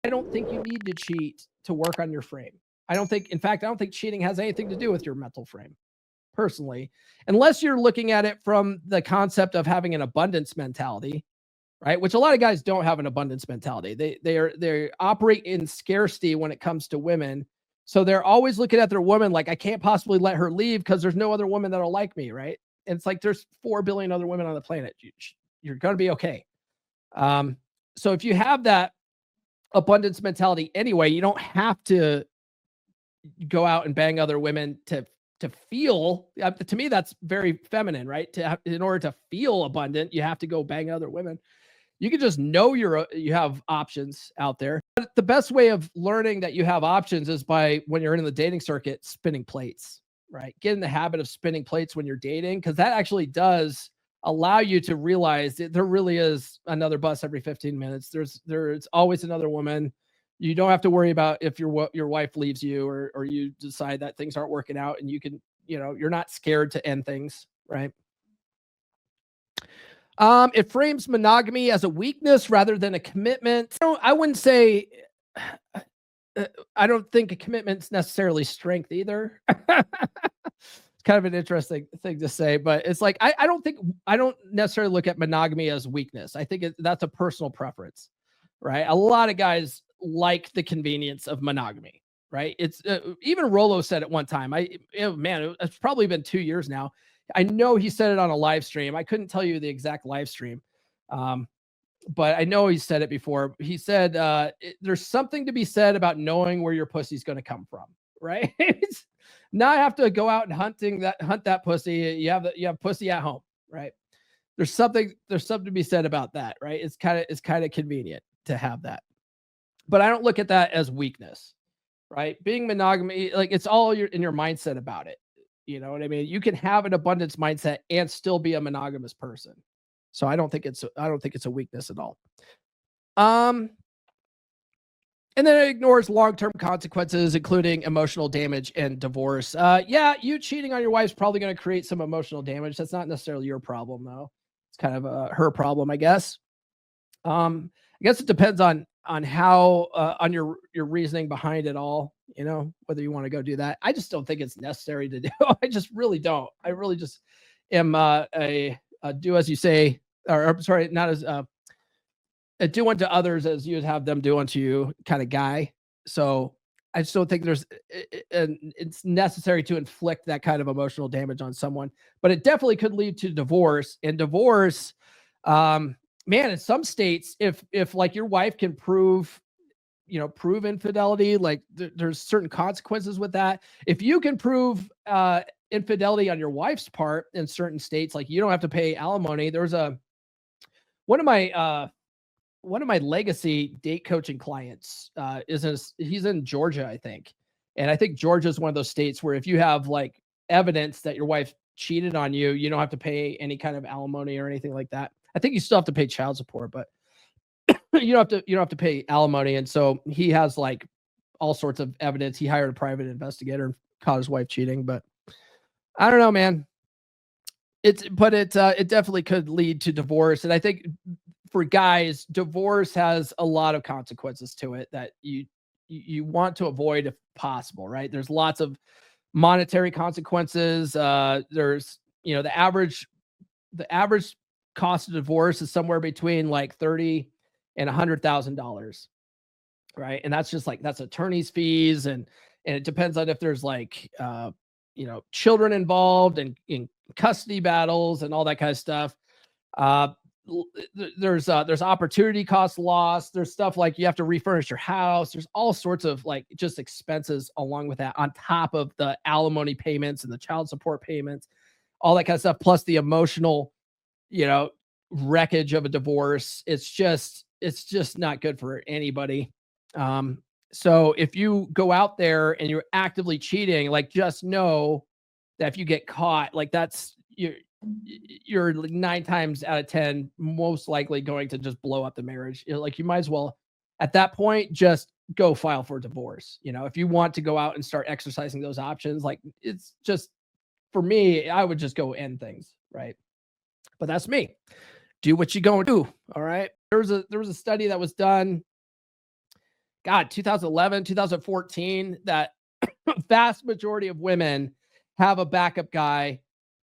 I don't think you need to cheat to work on your frame. In fact, I don't think cheating has anything to do with your mental frame, personally, unless you're looking at it from the concept of having an abundance mentality, right? Which a lot of guys don't have an abundance mentality. They operate in scarcity when it comes to women. So they're always looking at their woman like, I can't possibly let her leave because there's no other woman that'll like me, right? And it's like there's 4 billion other women on the planet. You're going to be okay. So if you have that abundance mentality anyway, you don't have to go out and bang other women to feel. To me, that's very feminine, right? In order to feel abundant, you have to go bang other women. You can just know you have options out there. But the best way of learning that you have options is by, when you're in the dating circuit, spinning plates, right? Get in the habit of spinning plates when you're dating, because that actually does allow you to realize that there really is another bus every 15 minutes. There's always another woman. You don't have to worry about if your wife leaves you, or you decide that things aren't working out, and you can, you're not scared to end things, right? It frames monogamy as a weakness rather than a commitment. I wouldn't say. I don't think a commitment's necessarily strength either. It's kind of an interesting thing to say, but it's like I don't necessarily look at monogamy as weakness. I think that's a personal preference, right? A lot of guys like the convenience of monogamy, right? It's even Rolo said at one time. Man, it's probably been 2 years now. I know he said it on a live stream. I couldn't tell you the exact live stream, but I know he said it before. He said there's something to be said about knowing where your pussy's going to come from, right? Now I have to go out and hunt that pussy. You have pussy at home, right? There's something to be said about that, right? It's kind of convenient to have that, but I don't look at that as weakness, right? Being monogamy, like, it's all in your mindset about it. You know what I mean? You can have an abundance mindset and still be a monogamous person. So I don't think it's a weakness at all. Um, and then it ignores long-term consequences, including emotional damage and divorce. Yeah, you cheating on your wife's probably going to create some emotional damage. That's not necessarily your problem, though. It's kind of her problem, I guess. I guess it depends on how on your reasoning behind it all. Whether you want to go do that. I just don't think it's necessary to do. I just really don't. I really just am a do as you say, or sorry, not as do unto others as you would have them do unto you kind of guy. So I just don't think it's necessary to inflict that kind of emotional damage on someone, but it definitely could lead to divorce. And divorce, man, in some states, if like your wife can prove infidelity, like there's certain consequences with that. If you can prove infidelity on your wife's part in certain states, like, you don't have to pay alimony. There's one of my legacy date coaching clients he's in Georgia, I think. And I think Georgia is one of those states where if you have like evidence that your wife cheated on you, you don't have to pay any kind of alimony or anything like that. I think you still have to pay child support, but you don't have to pay alimony. And so he has like all sorts of evidence. He hired a private investigator and caught his wife cheating, but I don't know, man. It definitely could lead to divorce. And I think for guys, divorce has a lot of consequences to it that you want to avoid if possible, right? There's lots of monetary consequences. There's, the average cost of divorce is somewhere between like $30,000 and $100,000, right? And that's attorney's fees, and it depends on if there's like children involved and in custody battles and all that kind of stuff. There's opportunity cost loss. There's stuff like you have to refurnish your house. There's all sorts of like just expenses along with that, on top of the alimony payments and the child support payments, all that kind of stuff, plus the emotional, wreckage of a divorce. It's just not good for anybody. So if you go out there and you're actively cheating, like, just know that if you get caught, like, you're like 9 times out of 10 most likely going to just blow up the marriage. Like, you might as well at that point just go file for divorce. If you want to go out and start exercising those options, like, it's just, for me, I would just go end things, right? But that's me. Do what you gonna do. All right. There was a study that was done God, 2011, 2014, that vast majority of women have a backup guy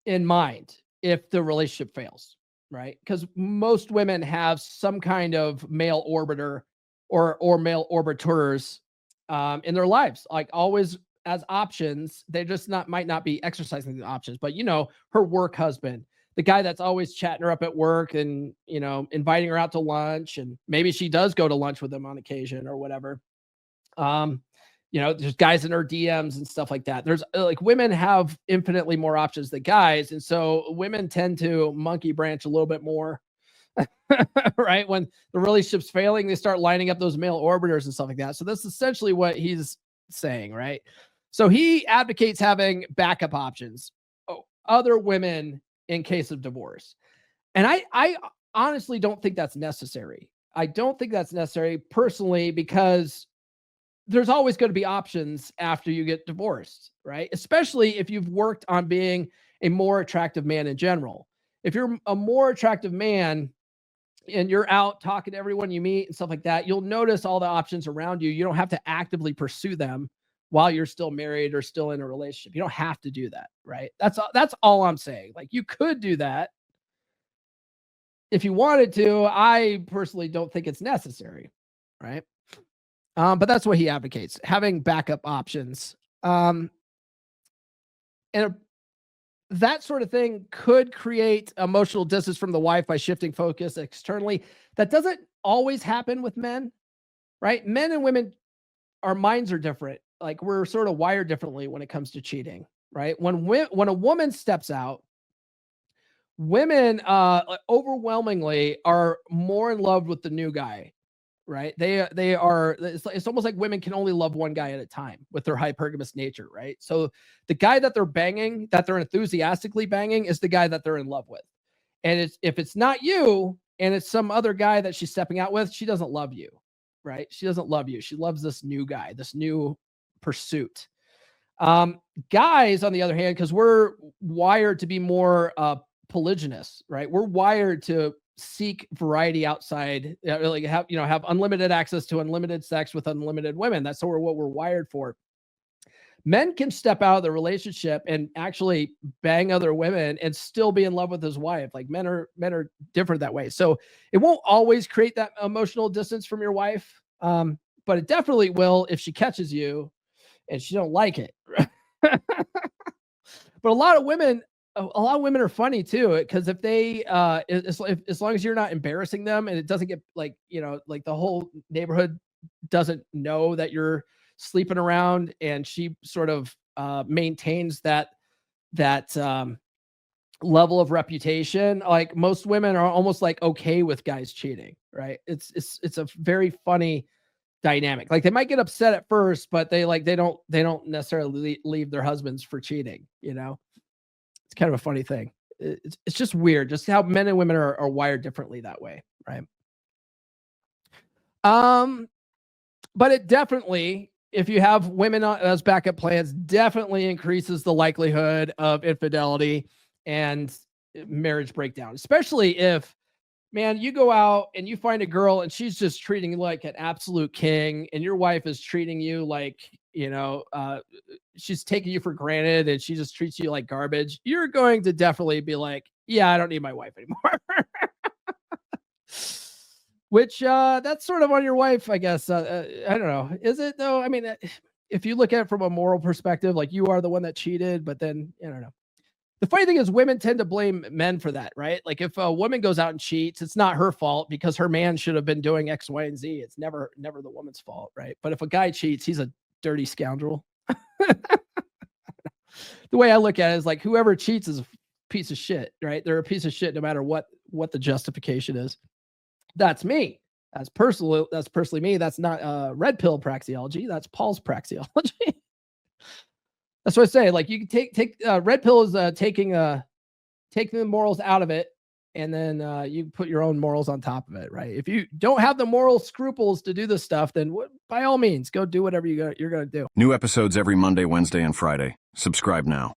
in mind if the relationship fails, right? Because most women have some kind of male orbiter or male orbiters in their lives, like always as options. They just not might not be exercising the options, but her work husband, the guy that's always chatting her up at work and inviting her out to lunch, and maybe she does go to lunch with him on occasion or whatever. Um, there's guys in her DMs and stuff like that. There's like women have infinitely more options than guys. And so women tend to monkey branch a little bit more, right? When the relationship's failing, they start lining up those male orbiters and stuff like that. So that's essentially what he's saying, right? So he advocates having backup options, other women in case of divorce. And I honestly don't think that's necessary. I don't think that's necessary personally, because there's always going to be options after you get divorced, right? Especially if you've worked on being a more attractive man in general. If you're a more attractive man and you're out talking to everyone you meet and stuff like that, you'll notice all the options around you. You don't have to actively pursue them while you're still married or still in a relationship. You don't have to do that, right? That's all I'm saying. Like, you could do that if you wanted to. I personally don't think it's necessary, right? But that's what he advocates, having backup options. And that sort of thing could create emotional distance from the wife by shifting focus externally. That doesn't always happen with men, right? Men and women, our minds are different. Like, we're sort of wired differently when it comes to cheating, right? When a woman steps out, women overwhelmingly are more in love with the new guy. Right. They are, it's almost like women can only love one guy at a time with their hypergamous nature. Right. So the guy that they're banging, that they're enthusiastically banging, is the guy that they're in love with. And if it's not you and it's some other guy that she's stepping out with, she doesn't love you. Right. She doesn't love you. She loves this new guy, this new pursuit. Guys, on the other hand, because we're wired to be more polygynous, right? We're wired to seek variety outside, like have unlimited access to unlimited sex with unlimited women. That's sort of what we're wired for. Men can step out of the relationship and actually bang other women and still be in love with his wife. Like, men are different that way. So it won't always create that emotional distance from your wife, but it definitely will if she catches you and she don't like it. But a lot of women are funny too, because if they as long as you're not embarrassing them and it doesn't get like like the whole neighborhood doesn't know that you're sleeping around, and she sort of maintains that level of reputation, like, most women are almost like okay with guys cheating, right? It's a very funny dynamic. Like, they might get upset at first, but they don't necessarily leave their husbands for cheating. It's kind of a funny thing. It's just weird, just how men and women are wired differently that way, right? But it definitely, if you have women as backup plans, definitely increases the likelihood of infidelity and marriage breakdown, especially if, man, you go out and you find a girl and she's just treating you like an absolute king, and your wife is treating you like, she's taking you for granted and she just treats you like garbage. You're going to definitely be like, yeah, I don't need my wife anymore. Which that's sort of on your wife, I guess. I don't know. Is it though? I mean, if you look at it from a moral perspective, like, you are the one that cheated, but then I don't know. The funny thing is, women tend to blame men for that, right? Like, if a woman goes out and cheats, it's not her fault because her man should have been doing X, Y, and Z. It's never the woman's fault, right? But if a guy cheats, he's a dirty scoundrel. The way I look at it is like, whoever cheats is a piece of shit, right? They're a piece of shit no matter what the justification is. That's me. That's personally me. That's not red pill praxeology. That's Paul's praxeology. That's what I say. Like, you can take red pill is taking the morals out of it, and then you put your own morals on top of it, right? If you don't have the moral scruples to do this stuff, then by all means, go do whatever you're going to do. New episodes every Monday, Wednesday, and Friday. Subscribe now.